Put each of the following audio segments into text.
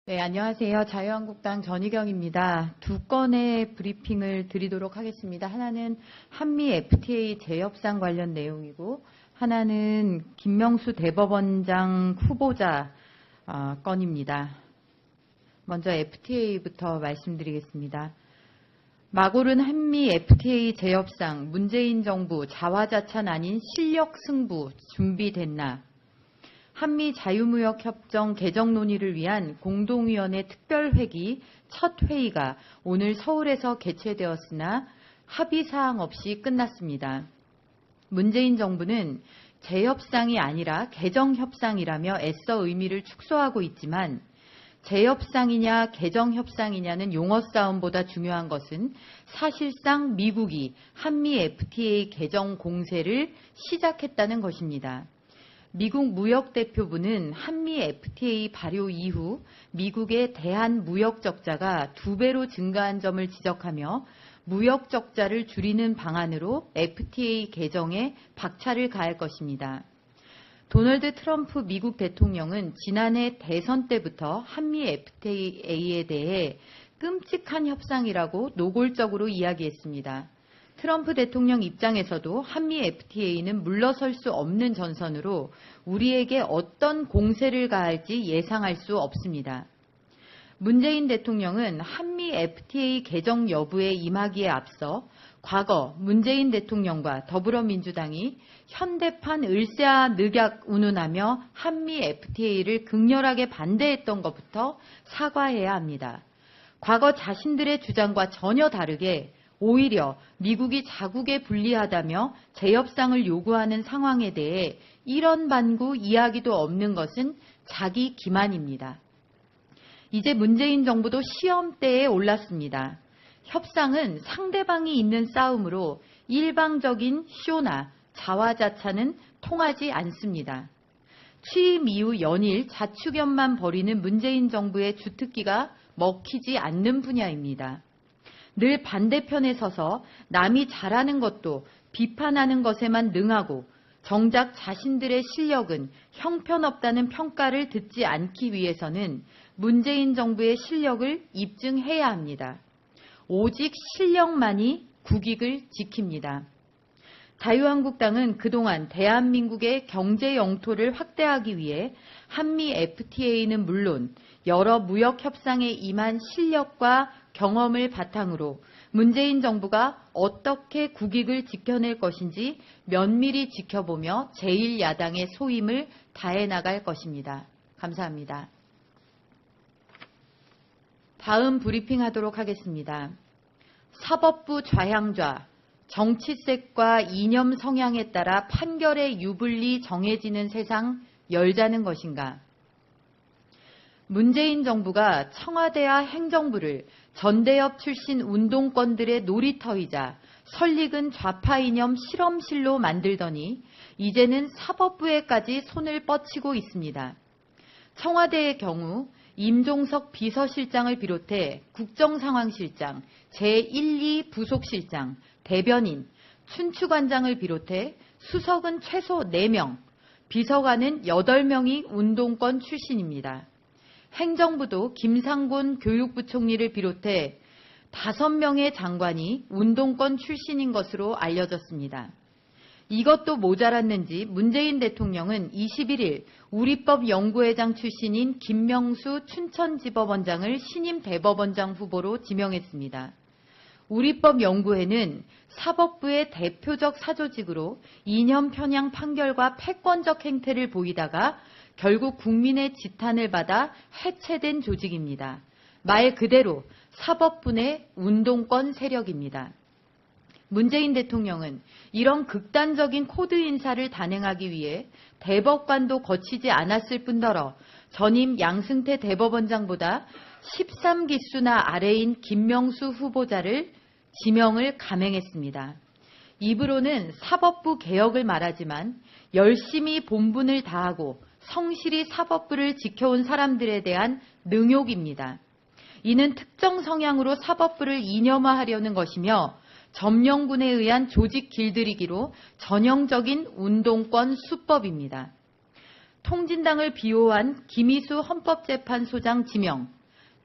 네, 안녕하세요. 자유한국당 전희경입니다. 두 건의 브리핑을 드리도록 하겠습니다. 하나는 한미 FTA 재협상 관련 내용이고, 하나는 김명수 대법원장 후보자 건입니다. 먼저 FTA부터 말씀드리겠습니다. 막오른 한미 FTA 재협상, 문재인 정부 자화자찬 아닌 실력 승부 준비됐나? 한미 자유무역협정 개정 논의를 위한 공동위원회 특별회기 첫 회의가 오늘 서울에서 개최되었으나 합의사항 없이 끝났습니다. 문재인 정부는 재협상이 아니라 개정협상이라며 애써 의미를 축소하고 있지만 재협상이냐 개정협상이냐는 용어 싸움보다 중요한 것은 사실상 미국이 한미 FTA 개정 공세를 시작했다는 것입니다. 미국 무역대표부는 한미 FTA 발효 이후 미국의 대한 무역 적자가 2배로 증가한 점을 지적하며 무역 적자를 줄이는 방안으로 FTA 개정에 박차를 가할 것입니다. 도널드 트럼프 미국 대통령은 지난해 대선 때부터 한미 FTA에 대해 끔찍한 협상이라고 노골적으로 이야기했습니다. 트럼프 대통령 입장에서도 한미 FTA는 물러설 수 없는 전선으로 우리에게 어떤 공세를 가할지 예상할 수 없습니다. 문재인 대통령은 한미 FTA 개정 여부에 임하기에 앞서 과거 문재인 대통령과 더불어민주당이 현대판 을세아 늑약 운운하며 한미 FTA를 극렬하게 반대했던 것부터 사과해야 합니다. 과거 자신들의 주장과 전혀 다르게 오히려 미국이 자국에 불리하다며 재협상을 요구하는 상황에 대해 이런 반구 이야기도 없는 것은 자기 기만입니다. 이제 문재인 정부도 시험대에 올랐습니다. 협상은 상대방이 있는 싸움으로 일방적인 쇼나 자화자찬은 통하지 않습니다. 취임 이후 연일 자축연만 벌이는 문재인 정부의 주특기가 먹히지 않는 분야입니다. 늘 반대편에 서서 남이 잘하는 것도 비판하는 것에만 능하고 정작 자신들의 실력은 형편없다는 평가를 듣지 않기 위해서는 문재인 정부의 실력을 입증해야 합니다. 오직 실력만이 국익을 지킵니다. 자유한국당은 그동안 대한민국의 경제 영토를 확대하기 위해 한미 FTA는 물론 여러 무역 협상에 임한 실력과 경험을 바탕으로 문재인 정부가 어떻게 국익을 지켜낼 것인지 면밀히 지켜보며 제1야당의 소임을 다해 나갈 것입니다. 감사합니다. 다음 브리핑하도록 하겠습니다. 사법부 좌향좌, 정치색과 이념 성향에 따라 판결의 유불리 정해지는 세상 열자는 것인가? 문재인 정부가 청와대와 행정부를 전대협 출신 운동권들의 놀이터이자 설익은 좌파 이념 실험실로 만들더니 이제는 사법부에까지 손을 뻗치고 있습니다. 청와대의 경우 임종석 비서실장을 비롯해 국정상황실장, 제1, 2 부속실장, 대변인, 춘추관장을 비롯해 수석은 최소 4명, 비서관은 8명이 운동권 출신입니다. 행정부도 김상곤 교육부총리를 비롯해 5명의 장관이 운동권 출신인 것으로 알려졌습니다. 이것도 모자랐는지 문재인 대통령은 21일 우리법연구회장 출신인 김명수 춘천지법원장을 신임 대법원장 후보로 지명했습니다. 우리법연구회는 사법부의 대표적 사조직으로 이념 편향 판결과 패권적 행태를 보이다가 결국 국민의 지탄을 받아 해체된 조직입니다. 말 그대로 사법부 내 운동권 세력입니다. 문재인 대통령은 이런 극단적인 코드 인사를 단행하기 위해 대법관도 거치지 않았을 뿐더러 전임 양승태 대법원장보다 13기수나 아래인 김명수 후보자를 지명을 감행했습니다. 입으로는 사법부 개혁을 말하지만 열심히 본분을 다하고 성실히 사법부를 지켜온 사람들에 대한 능욕입니다. 이는 특정 성향으로 사법부를 이념화하려는 것이며 점령군에 의한 조직 길들이기로 전형적인 운동권 수법입니다. 통진당을 비호한 김희수 헌법재판소장 지명,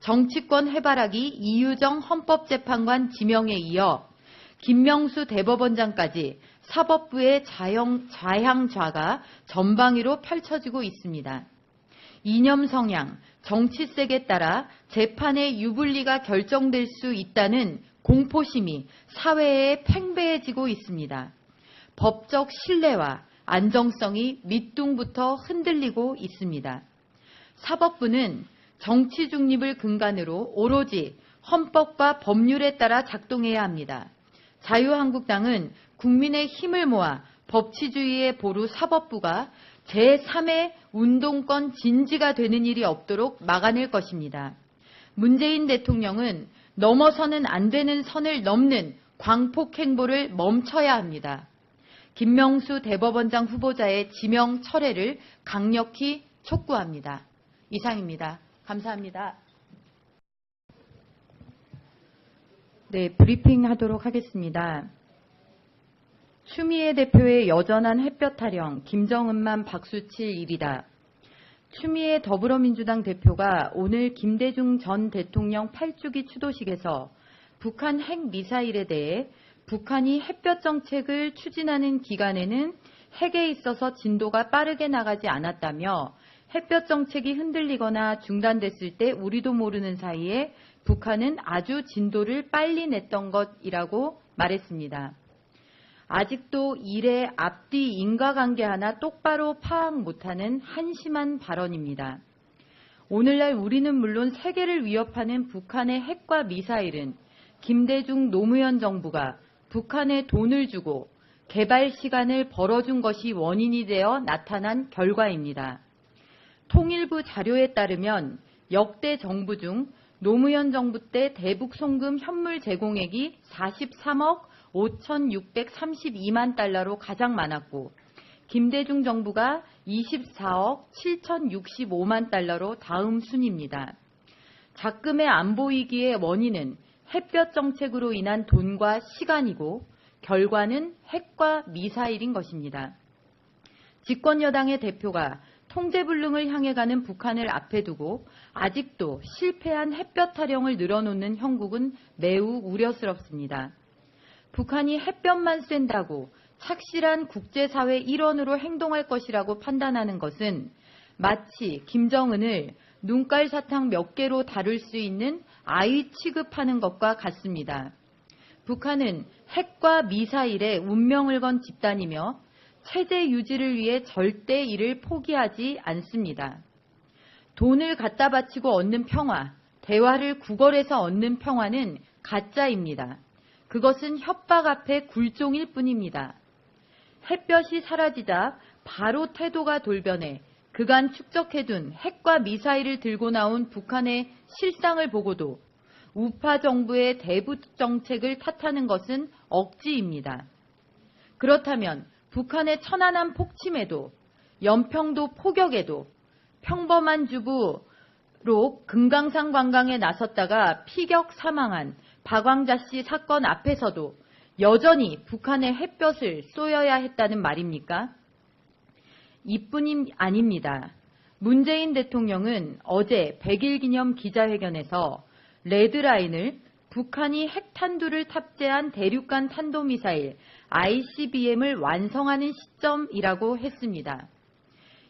정치권 해바라기 이유정 헌법재판관 지명에 이어 김명수 대법원장까지 사법부의 좌향좌가 전방위로 펼쳐지고 있습니다. 이념 성향, 정치색에 따라 재판의 유불리가 결정될 수 있다는 공포심이 사회에 팽배해지고 있습니다. 법적 신뢰와 안정성이 밑둥부터 흔들리고 있습니다. 사법부는 정치 중립을 근간으로 오로지 헌법과 법률에 따라 작동해야 합니다. 자유한국당은 국민의 힘을 모아 법치주의의 보루 사법부가 제3의 운동권 진지가 되는 일이 없도록 막아낼 것입니다. 문재인 대통령은 넘어서는 안 되는 선을 넘는 광폭 행보를 멈춰야 합니다. 김명수 대법원장 후보자의 지명 철회를 강력히 촉구합니다. 이상입니다. 감사합니다. 네, 브리핑 하도록 하겠습니다. 추미애 대표의 여전한 햇볕 타령, 김정은만 박수칠 일이다. 추미애 더불어민주당 대표가 오늘 김대중 전 대통령 8주기 추도식에서 북한 핵미사일에 대해 북한이 햇볕 정책을 추진하는 기간에는 핵에 있어서 진도가 빠르게 나가지 않았다며 햇볕 정책이 흔들리거나 중단됐을 때 우리도 모르는 사이에 북한은 아주 진도를 빨리 냈던 것이라고 말했습니다. 아직도 일의 앞뒤 인과관계 하나 똑바로 파악 못하는 한심한 발언입니다. 오늘날 우리는 물론 세계를 위협하는 북한의 핵과 미사일은 김대중 노무현 정부가 북한에 돈을 주고 개발 시간을 벌어준 것이 원인이 되어 나타난 결과입니다. 통일부 자료에 따르면 역대 정부 중 노무현 정부 때 대북 송금 현물 제공액이 43억 5,632만 달러로 가장 많았고 김대중 정부가 24억 7,065만 달러로 다음 순입니다. 작금의 안보 위기의 원인은 햇볕 정책으로 인한 돈과 시간이고 결과는 핵과 미사일인 것입니다. 집권 여당의 대표가 통제불능을 향해 가는 북한을 앞에 두고 아직도 실패한 햇볕 타령을 늘어놓는 형국은 매우 우려스럽습니다. 북한이 햇볕만 쐰다고 착실한 국제사회 일원으로 행동할 것이라고 판단하는 것은 마치 김정은을 눈깔 사탕 몇 개로 다룰 수 있는 아이 취급하는 것과 같습니다. 북한은 핵과 미사일에 운명을 건 집단이며 체제 유지를 위해 절대 이를 포기하지 않습니다. 돈을 갖다 바치고 얻는 평화, 대화를 구걸해서 얻는 평화는 가짜입니다. 그것은 협박 앞에 굴종일 뿐입니다. 햇볕이 사라지자 바로 태도가 돌변해 그간 축적해둔 핵과 미사일을 들고 나온 북한의 실상을 보고도 우파 정부의 대북 정책을 탓하는 것은 억지입니다. 그렇다면 북한의 천안함 폭침에도 연평도 포격에도 평범한 주부로 금강산 관광에 나섰다가 피격 사망한 박광자 씨 사건 앞에서도 여전히 북한의 햇볕을 쏘여야 했다는 말입니까? 이뿐이 아닙니다. 문재인 대통령은 어제 100일 기념 기자회견에서 레드라인을 북한이 핵탄두를 탑재한 대륙간 탄도미사일 ICBM을 완성하는 시점이라고 했습니다.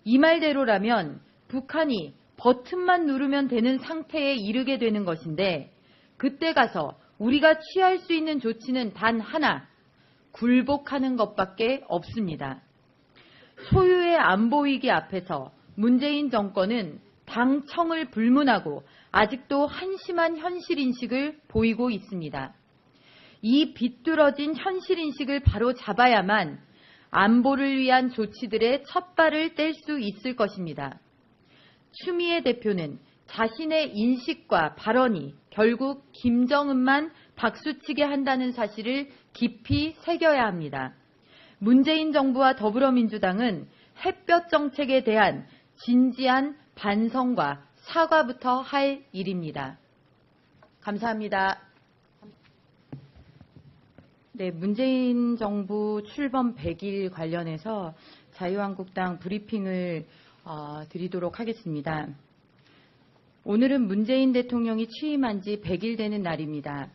이 말대로라면 북한이 버튼만 누르면 되는 상태에 이르게 되는 것인데 그때 가서 우리가 취할 수 있는 조치는 단 하나, 굴복하는 것밖에 없습니다. 소유의 안보 위기 앞에서 문재인 정권은 당청을 불문하고 아직도 한심한 현실인식을 보이고 있습니다. 이 비뚤어진 현실인식을 바로 잡아야만 안보를 위한 조치들의 첫 발을 뗄 수 있을 것입니다. 추미애 대표는 자신의 인식과 발언이 결국 김정은만 박수치게 한다는 사실을 깊이 새겨야 합니다. 문재인 정부와 더불어민주당은 햇볕 정책에 대한 진지한 반성과 사과부터 할 일입니다. 감사합니다. 네, 문재인 정부 출범 100일 관련해서 자유한국당 브리핑을 드리도록 하겠습니다. 오늘은 문재인 대통령이 취임한 지 100일 되는 날입니다.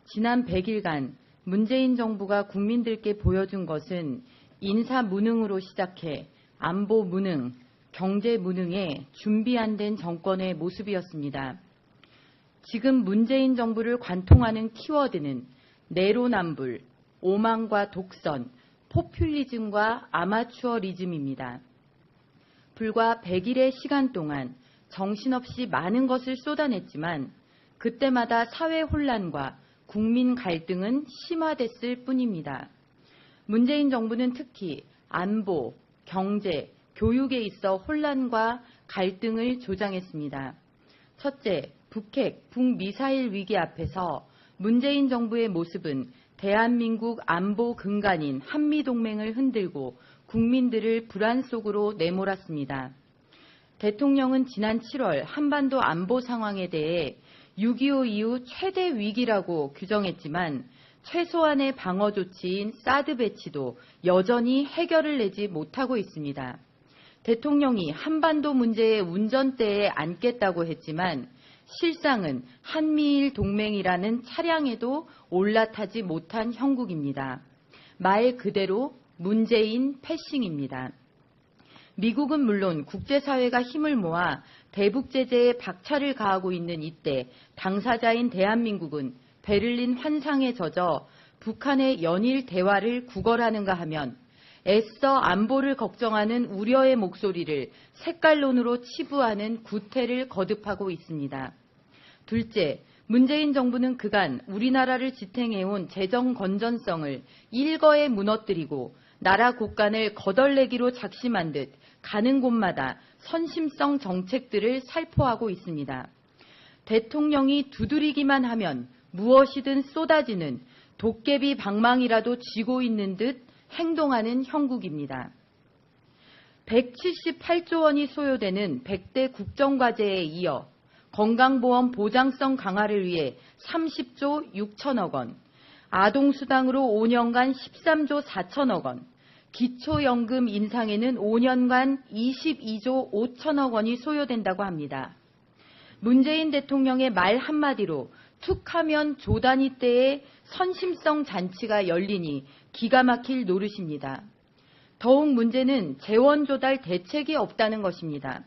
지난 100일간 문재인 정부가 국민들께 보여준 것은 인사 무능으로 시작해 안보 무능, 경제 무능에 준비 안 된 정권의 모습이었습니다. 지금 문재인 정부를 관통하는 키워드는 내로남불, 오만과 독선, 포퓰리즘과 아마추어리즘입니다. 불과 100일의 시간 동안 정신없이 많은 것을 쏟아냈지만 그때마다 사회 혼란과 국민 갈등은 심화됐을 뿐입니다. 문재인 정부는 특히 안보, 경제, 교육에 있어 혼란과 갈등을 조장했습니다. 첫째, 북핵, 북미사일 위기 앞에서 문재인 정부의 모습은 대한민국 안보 근간인 한미동맹을 흔들고 국민들을 불안 속으로 내몰았습니다. 대통령은 지난 7월 한반도 안보 상황에 대해 6.25 이후 최대 위기라고 규정했지만 최소한의 방어 조치인 사드 배치도 여전히 해결을 내지 못하고 있습니다. 대통령이 한반도 문제의 운전대에 앉겠다고 했지만 실상은 한미일 동맹이라는 차량에도 올라타지 못한 형국입니다. 말 그대로 문재인 패싱입니다. 미국은 물론 국제사회가 힘을 모아 대북 제재에 박차를 가하고 있는 이때 당사자인 대한민국은 베를린 환상에 젖어 북한의 연일 대화를 구걸하는가 하면 애써 안보를 걱정하는 우려의 목소리를 색깔론으로 치부하는 구태를 거듭하고 있습니다. 둘째, 문재인 정부는 그간 우리나라를 지탱해온 재정 건전성을 일거에 무너뜨리고 나라 곳간을 거덜내기로 작심한 듯 가는 곳마다 선심성 정책들을 살포하고 있습니다. 대통령이 두드리기만 하면 무엇이든 쏟아지는 도깨비 방망이라도 쥐고 있는 듯 행동하는 형국입니다. 178조 원이 소요되는 100대 국정과제에 이어 건강보험 보장성 강화를 위해 30조 6천억 원, 아동수당으로 5년간 13조 4천억 원, 기초연금 인상에는 5년간 22조 5천억 원이 소요된다고 합니다. 문재인 대통령의 말 한마디로 툭하면 조단위 때의 선심성 잔치가 열리니 기가 막힐 노릇입니다. 더욱 문제는 재원 조달 대책이 없다는 것입니다.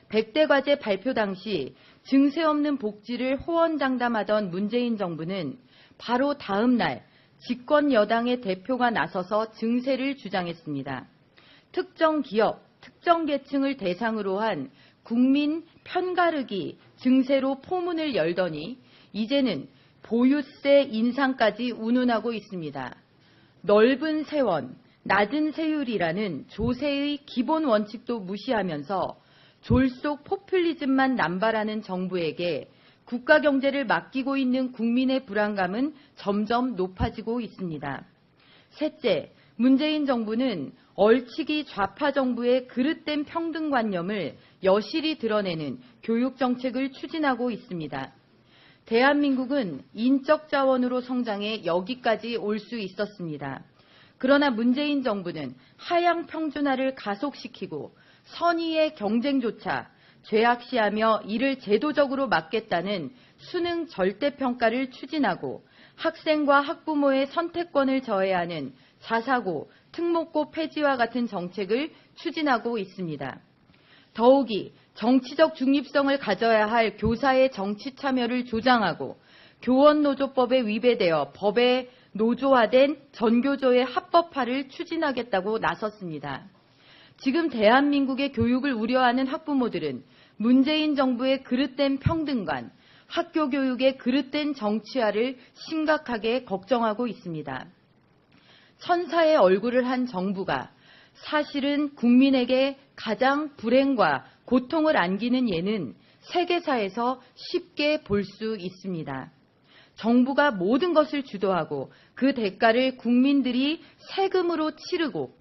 100대 과제 발표 당시 증세 없는 복지를 호언장담하던 문재인 정부는 바로 다음 날 집권 여당의 대표가 나서서 증세를 주장했습니다. 특정 기업, 특정 계층을 대상으로 한 국민 편가르기 증세로 포문을 열더니 이제는 보유세 인상까지 운운하고 있습니다. 넓은 세원, 낮은 세율이라는 조세의 기본 원칙도 무시하면서 졸속 포퓰리즘만 남발하는 정부에게 국가 경제를 맡기고 있는 국민의 불안감은 점점 높아지고 있습니다. 셋째, 문재인 정부는 얼치기 좌파 정부의 그릇된 평등관념을 여실히 드러내는 교육정책을 추진하고 있습니다. 대한민국은 인적 자원으로 성장해 여기까지 올 수 있었습니다. 그러나 문재인 정부는 하향 평준화를 가속시키고 선의의 경쟁조차 죄악시하며 이를 제도적으로 막겠다는 수능 절대평가를 추진하고 학생과 학부모의 선택권을 저해하는 자사고, 특목고 폐지와 같은 정책을 추진하고 있습니다. 더욱이 정치적 중립성을 가져야 할 교사의 정치 참여를 조장하고 교원노조법에 위배되어 법에 노조화된 전교조의 합법화를 추진하겠다고 나섰습니다. 지금 대한민국의 교육을 우려하는 학부모들은 문재인 정부의 그릇된 평등관, 학교 교육의 그릇된 정치화를 심각하게 걱정하고 있습니다. 천사의 얼굴을 한 정부가 사실은 국민에게 가장 불행과 고통을 안기는 예는 세계사에서 쉽게 볼 수 있습니다. 정부가 모든 것을 주도하고 그 대가를 국민들이 세금으로 치르고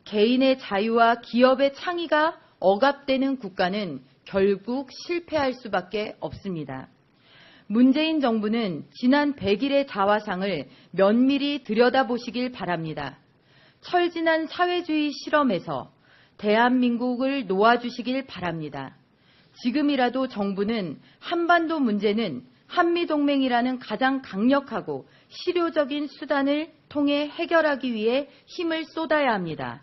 개인의 자유와 기업의 창의가 억압되는 국가는 결국 실패할 수밖에 없습니다. 문재인 정부는 지난 100일의 자화상을 면밀히 들여다보시길 바랍니다. 철진한 사회주의 실험에서 대한민국을 놓아주시길 바랍니다. 지금이라도 정부는 한반도 문제는 한미동맹이라는 가장 강력하고 실효적인 수단을 통해 해결하기 위해 힘을 쏟아야 합니다.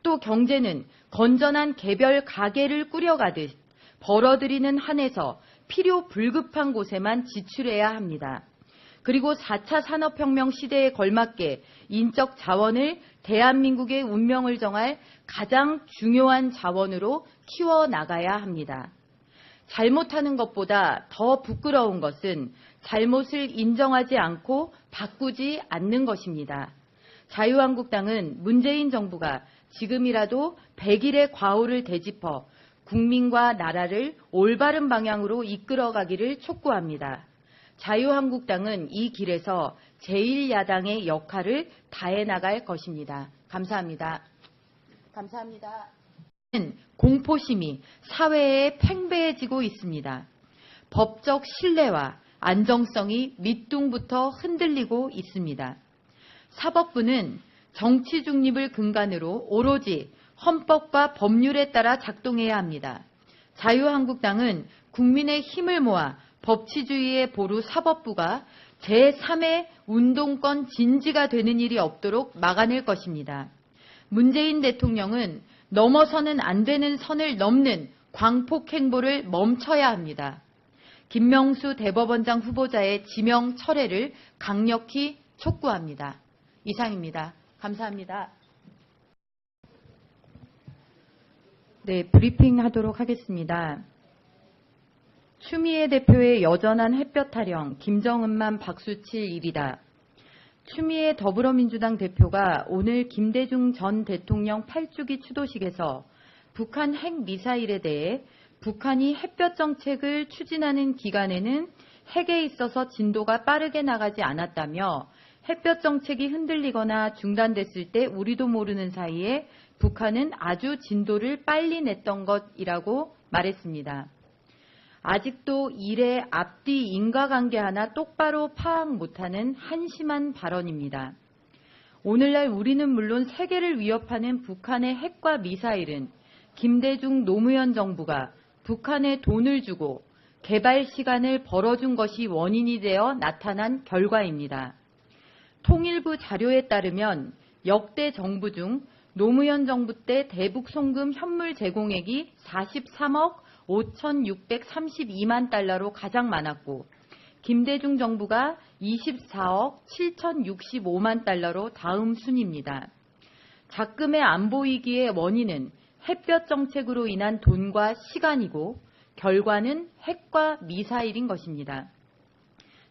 또 경제는 건전한 개별 가계를 꾸려가듯 벌어들이는 한에서 필요 불급한 곳에만 지출해야 합니다. 그리고 4차 산업혁명 시대에 걸맞게 인적 자원을 대한민국의 운명을 정할 가장 중요한 자원으로 키워나가야 합니다. 잘못하는 것보다 더 부끄러운 것은 잘못을 인정하지 않고 바꾸지 않는 것입니다. 자유한국당은 문재인 정부가 지금이라도 100일의 과오를 되짚어 국민과 나라를 올바른 방향으로 이끌어가기를 촉구합니다. 자유한국당은 이 길에서 제1야당의 역할을 다해 나갈 것입니다. 감사합니다. 감사합니다. 공포심이 사회에 팽배해지고 있습니다. 법적 신뢰와 안정성이 밑둥부터 흔들리고 있습니다. 사법부는 정치 중립을 근간으로 오로지 헌법과 법률에 따라 작동해야 합니다. 자유한국당은 국민의 힘을 모아 법치주의의 보루 사법부가 제3의 운동권 진지가 되는 일이 없도록 막아낼 것입니다. 문재인 대통령은 넘어서는 안 되는 선을 넘는 광폭 행보를 멈춰야 합니다. 김명수 대법원장 후보자의 지명 철회를 강력히 촉구합니다. 이상입니다. 감사합니다. 네, 브리핑 하도록 하겠습니다. 추미애 대표의 여전한 햇볕 타령, 김정은만 박수칠 일이다. 추미애 더불어민주당 대표가 오늘 김대중 전 대통령 8주기 추도식에서 북한 핵미사일에 대해 북한이 햇볕 정책을 추진하는 기간에는 핵에 있어서 진도가 빠르게 나가지 않았다며 햇볕 정책이 흔들리거나 중단됐을 때 우리도 모르는 사이에 북한은 아주 진도를 빨리 냈던 것이라고 말했습니다. 아직도 일의 앞뒤 인과관계 하나 똑바로 파악 못하는 한심한 발언입니다. 오늘날 우리는 물론 세계를 위협하는 북한의 핵과 미사일은 김대중 노무현 정부가 북한에 돈을 주고 개발 시간을 벌어준 것이 원인이 되어 나타난 결과입니다. 통일부 자료에 따르면 역대 정부 중 노무현 정부 때 대북 송금 현물 제공액이 43억 5,632만 달러로 가장 많았고 김대중 정부가 24억 7,065만 달러로 다음 순입니다. 작금의 안보 위기의 원인은 햇볕 정책으로 인한 돈과 시간이고 결과는 핵과 미사일인 것입니다.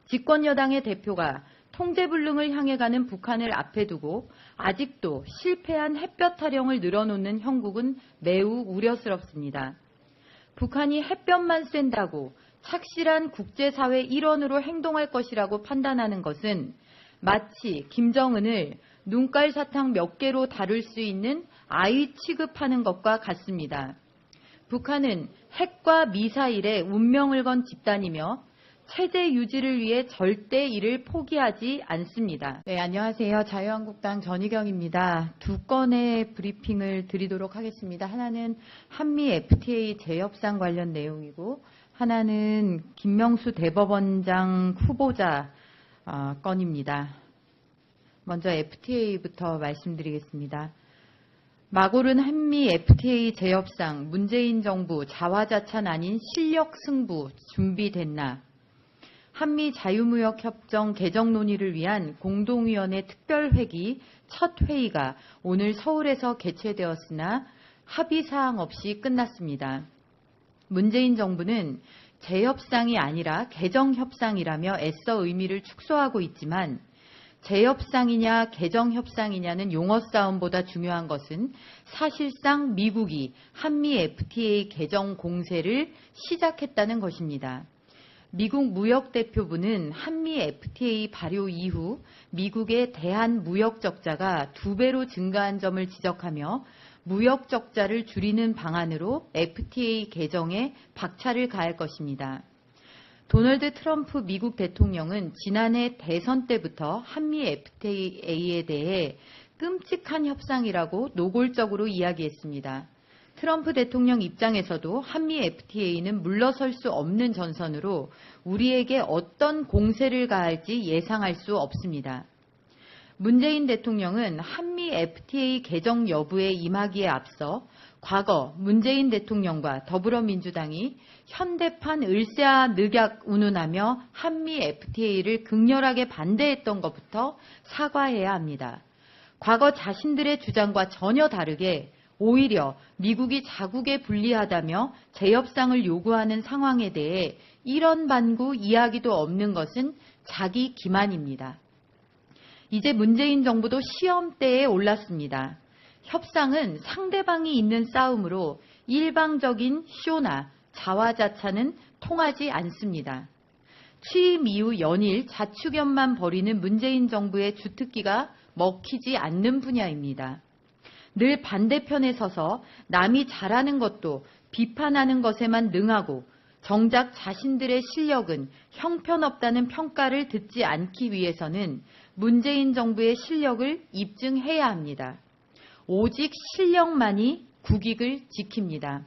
집권 여당의 대표가 통제불능을 향해 가는 북한을 앞에 두고 아직도 실패한 햇볕 타령을 늘어놓는 형국은 매우 우려스럽습니다. 북한이 햇볕만 쐰다고 착실한 국제사회 일원으로 행동할 것이라고 판단하는 것은 마치 김정은을 눈깔 사탕 몇 개로 다룰 수 있는 아이 취급하는 것과 같습니다. 북한은 핵과 미사일에 운명을 건 집단이며 체제 유지를 위해 절대 이를 포기하지 않습니다. 네, 안녕하세요. 자유한국당 전희경입니다. 두 건의 브리핑을 드리도록 하겠습니다. 하나는 한미 FTA 재협상 관련 내용이고 하나는 김명수 대법원장 후보자 건입니다. 먼저 FTA부터 말씀드리겠습니다. 마고른 한미 FTA 재협상 문재인 정부 자화자찬 아닌 실력 승부 준비됐나? 한미 자유무역협정 개정 논의를 위한 공동위원회 특별회기 첫 회의가 오늘 서울에서 개최되었으나 합의사항 없이 끝났습니다. 문재인 정부는 재협상이 아니라 개정협상이라며 애써 의미를 축소하고 있지만 재협상이냐 개정협상이냐는 용어 싸움보다 중요한 것은 사실상 미국이 한미 FTA 개정 공세를 시작했다는 것입니다. 미국 무역대표부는 한미 FTA 발효 이후 미국의 대한 무역 적자가 2배로 증가한 점을 지적하며 무역 적자를 줄이는 방안으로 FTA 개정에 박차를 가할 것입니다. 도널드 트럼프 미국 대통령은 지난해 대선 때부터 한미 FTA에 대해 끔찍한 협상이라고 노골적으로 이야기했습니다. 트럼프 대통령 입장에서도 한미 FTA는 물러설 수 없는 전선으로 우리에게 어떤 공세를 가할지 예상할 수 없습니다. 문재인 대통령은 한미 FTA 개정 여부에 임하기에 앞서 과거 문재인 대통령과 더불어민주당이 현대판 을세아 늑약 운운하며 한미 FTA를 극렬하게 반대했던 것부터 사과해야 합니다. 과거 자신들의 주장과 전혀 다르게 오히려 미국이 자국에 불리하다며 재협상을 요구하는 상황에 대해 이런 반구 이야기도 없는 것은 자기 기만입니다. 이제 문재인 정부도 시험대에 올랐습니다. 협상은 상대방이 있는 싸움으로 일방적인 쇼나 자화자찬은 통하지 않습니다. 취임 이후 연일 자축연만 벌이는 문재인 정부의 주특기가 먹히지 않는 분야입니다. 늘 반대편에 서서 남이 잘하는 것도 비판하는 것에만 능하고 정작 자신들의 실력은 형편없다는 평가를 듣지 않기 위해서는 문재인 정부의 실력을 입증해야 합니다. 오직 실력만이 국익을 지킵니다.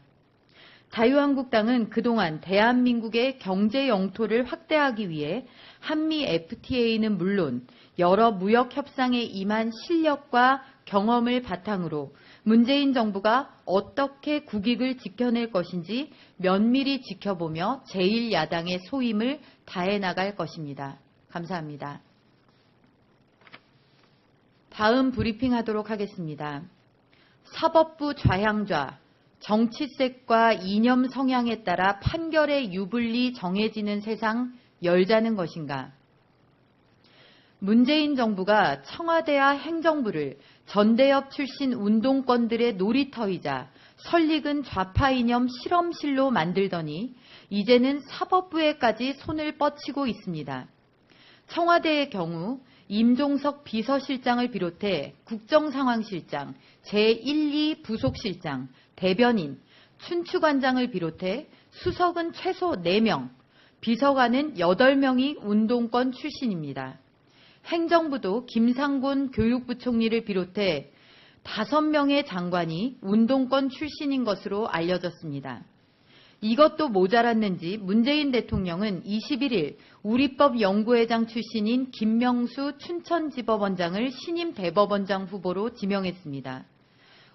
자유한국당은 그동안 대한민국의 경제 영토를 확대하기 위해 한미 FTA는 물론 여러 무역 협상에 임한 실력과 경험을 바탕으로 문재인 정부가 어떻게 국익을 지켜낼 것인지 면밀히 지켜보며 제1야당의 소임을 다해 나갈 것입니다. 감사합니다. 다음 브리핑하도록 하겠습니다. 사법부 좌향좌, 정치색과 이념 성향에 따라 판결의 유불리 정해지는 세상 열자는 것인가? 문재인 정부가 청와대와 행정부를 전대협 출신 운동권들의 놀이터이자 설익은 좌파 이념 실험실로 만들더니 이제는 사법부에까지 손을 뻗치고 있습니다. 청와대의 경우 임종석 비서실장을 비롯해 국정상황실장, 제1, 2 부속실장, 대변인, 춘추관장을 비롯해 수석은 최소 4명, 비서관은 8명이 운동권 출신입니다. 행정부도 김상곤 교육부총리를 비롯해 5명의 장관이 운동권 출신인 것으로 알려졌습니다. 이것도 모자랐는지 문재인 대통령은 21일 우리법연구회장 출신인 김명수 춘천지법원장을 신임 대법원장 후보로 지명했습니다.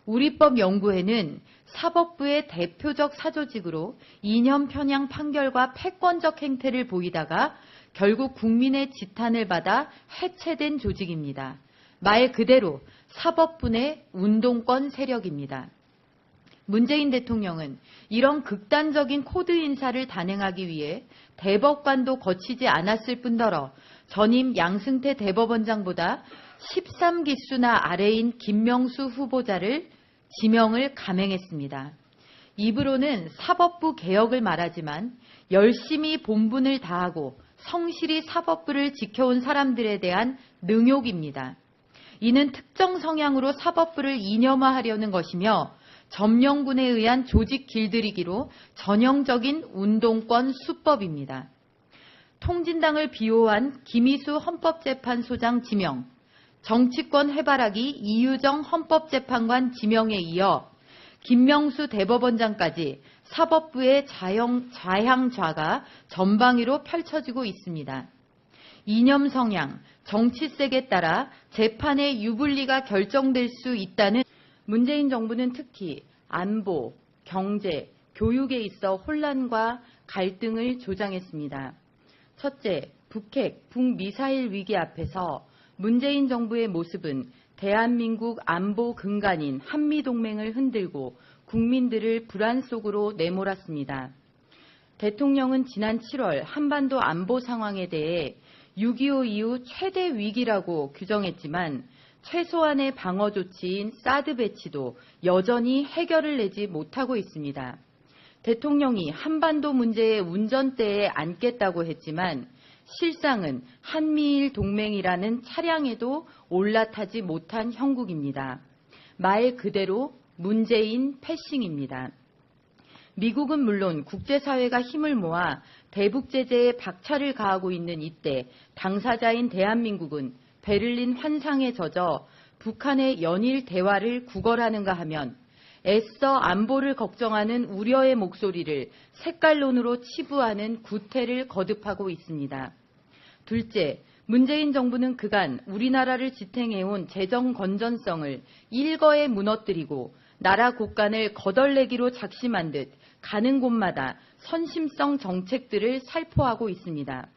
우리법연구회는 사법부의 대표적 사조직으로 이념 편향 판결과 패권적 행태를 보이다가 결국 국민의 지탄을 받아 해체된 조직입니다. 말 그대로 사법부 내 운동권 세력입니다. 문재인 대통령은 이런 극단적인 코드 인사를 단행하기 위해 대법관도 거치지 않았을 뿐더러 전임 양승태 대법원장보다 13기수나 아래인 김명수 후보자를 지명을 감행했습니다. 입으로는 사법부 개혁을 말하지만 열심히 본분을 다하고 성실히 사법부를 지켜온 사람들에 대한 능욕입니다. 이는 특정 성향으로 사법부를 이념화하려는 것이며 점령군에 의한 조직 길들이기로 전형적인 운동권 수법입니다. 통진당을 비호한 김희수 헌법재판소장 지명, 정치권 해바라기 이유정 헌법재판관 지명에 이어 김명수 대법원장까지 사법부의 좌향좌가 전방위로 펼쳐지고 있습니다. 이념 성향, 정치색에 따라 재판의 유불리가 결정될 수 있다는 문재인 정부는 특히 안보, 경제, 교육에 있어 혼란과 갈등을 조장했습니다. 첫째, 북핵, 북미사일 위기 앞에서 문재인 정부의 모습은 대한민국 안보 근간인 한미동맹을 흔들고 국민들을 불안 속으로 내몰았습니다. 대통령은 지난 7월 한반도 안보 상황에 대해 6.25 이후 최대 위기라고 규정했지만 최소한의 방어 조치인 사드 배치도 여전히 해결을 내지 못하고 있습니다. 대통령이 한반도 문제의 운전대에 앉겠다고 했지만 실상은 한미일 동맹이라는 차량에도 올라타지 못한 형국입니다. 말 그대로 문재인 패싱입니다. 미국은 물론 국제사회가 힘을 모아 대북 제재에 박차를 가하고 있는 이때 당사자인 대한민국은 베를린 환상에 젖어 북한의 연일 대화를 구걸하는가 하면 애써 안보를 걱정하는 우려의 목소리를 색깔론으로 치부하는 구태를 거듭하고 있습니다. 둘째, 문재인 정부는 그간 우리나라를 지탱해온 재정 건전성을 일거에 무너뜨리고 나라 곳간을 거덜내기로 작심한 듯 가는 곳마다 선심성 정책들을 살포하고 있습니다.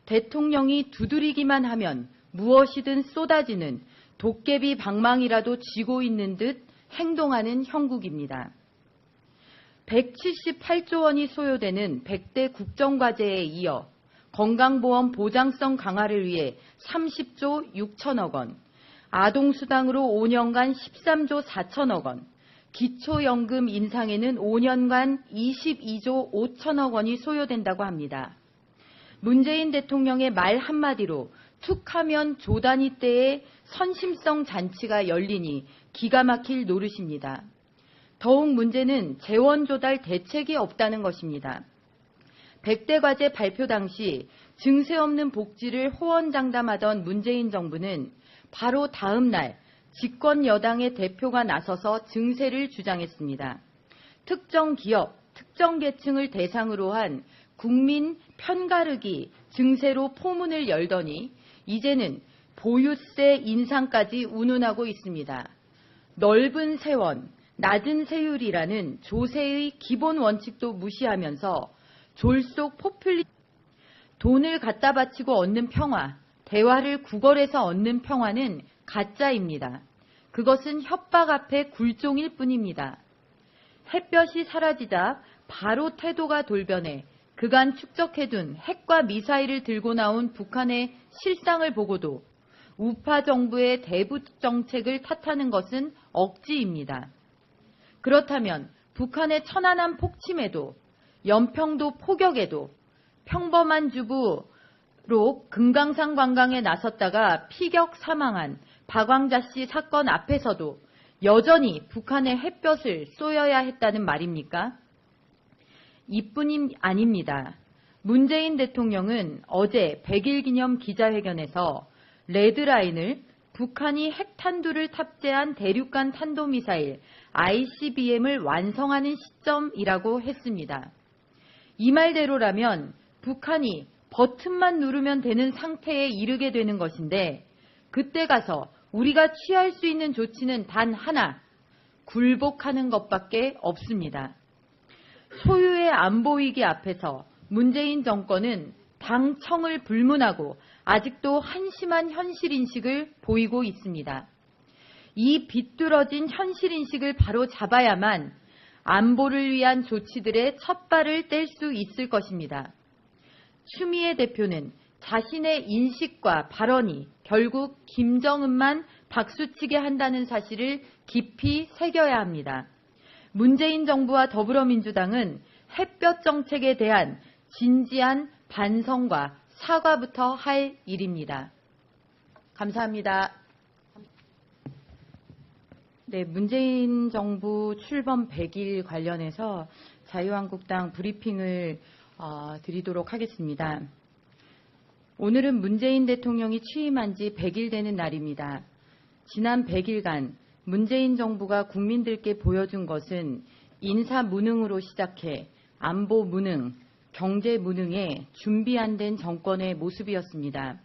대통령이 두드리기만 하면 무엇이든 쏟아지는 도깨비 방망이라도 쥐고 있는 듯 행동하는 형국입니다. 178조 원이 소요되는 100대 국정과제에 이어 건강보험 보장성 강화를 위해 30조 6천억 원, 아동수당으로 5년간 13조 4천억 원, 기초연금 인상에는 5년간 22조 5천억 원이 소요된다고 합니다. 문재인 대통령의 말 한마디로 툭하면 조단위 때의 선심성 잔치가 열리니 기가 막힐 노릇입니다. 더욱 문제는 재원 조달 대책이 없다는 것입니다. 100대 과제 발표 당시 증세 없는 복지를 호언장담하던 문재인 정부는 바로 다음 날 집권 여당의 대표가 나서서 증세를 주장했습니다. 특정 기업, 특정 계층을 대상으로 한 국민 편가르기 증세로 포문을 열더니 이제는 보유세 인상까지 운운하고 있습니다. 넓은 세원, 낮은 세율이라는 조세의 기본 원칙도 무시하면서 졸속 돈을 갖다 바치고 얻는 평화, 대화를 구걸해서 얻는 평화는 가짜입니다. 그것은 협박 앞에 굴종일 뿐입니다. 햇볕이 사라지자 바로 태도가 돌변해 그간 축적해둔 핵과 미사일을 들고 나온 북한의 실상을 보고도 우파 정부의 대북 정책을 탓하는 것은 억지입니다. 그렇다면 북한의 천안함 폭침에도 연평도 포격에도 평범한 주부로 금강산 관광에 나섰다가 피격 사망한 박광자 씨 사건 앞에서도 여전히 북한의 햇볕을 쏘여야 했다는 말입니까? 이뿐이 아닙니다. 문재인 대통령은 어제 100일 기념 기자회견에서 레드라인을 북한이 핵탄두를 탑재한 대륙간 탄도미사일 ICBM을 완성하는 시점이라고 했습니다. 이 말대로라면 북한이 버튼만 누르면 되는 상태에 이르게 되는 것인데 그때 가서 우리가 취할 수 있는 조치는 단 하나, 굴복하는 것밖에 없습니다. 소유의 안보위기 앞에서 문재인 정권은 당청을 불문하고 아직도 한심한 현실인식을 보이고 있습니다. 이 비뚤어진 현실인식을 바로 잡아야만 안보를 위한 조치들의 첫 발을 뗄 수 있을 것입니다. 추미애 대표는 자신의 인식과 발언이 결국 김정은만 박수치게 한다는 사실을 깊이 새겨야 합니다. 문재인 정부와 더불어민주당은 햇볕 정책에 대한 진지한 반성과 사과부터 할 일입니다. 감사합니다. 네, 문재인 정부 출범 100일 관련해서 자유한국당 브리핑을 드리도록 하겠습니다. 오늘은 문재인 대통령이 취임한 지 100일 되는 날입니다. 지난 100일간 문재인 정부가 국민들께 보여준 것은 인사 무능으로 시작해 안보 무능, 경제 무능에 준비 안 된 정권의 모습이었습니다.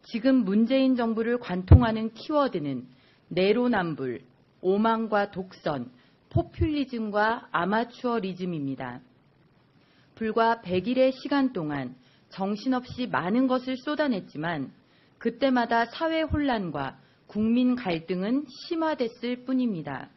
지금 문재인 정부를 관통하는 키워드는 내로남불, 오만과 독선, 포퓰리즘과 아마추어리즘입니다. 불과 100일의 시간 동안 정신없이 많은 것을 쏟아냈지만 그때마다 사회 혼란과 국민 갈등은 심화됐을 뿐입니다.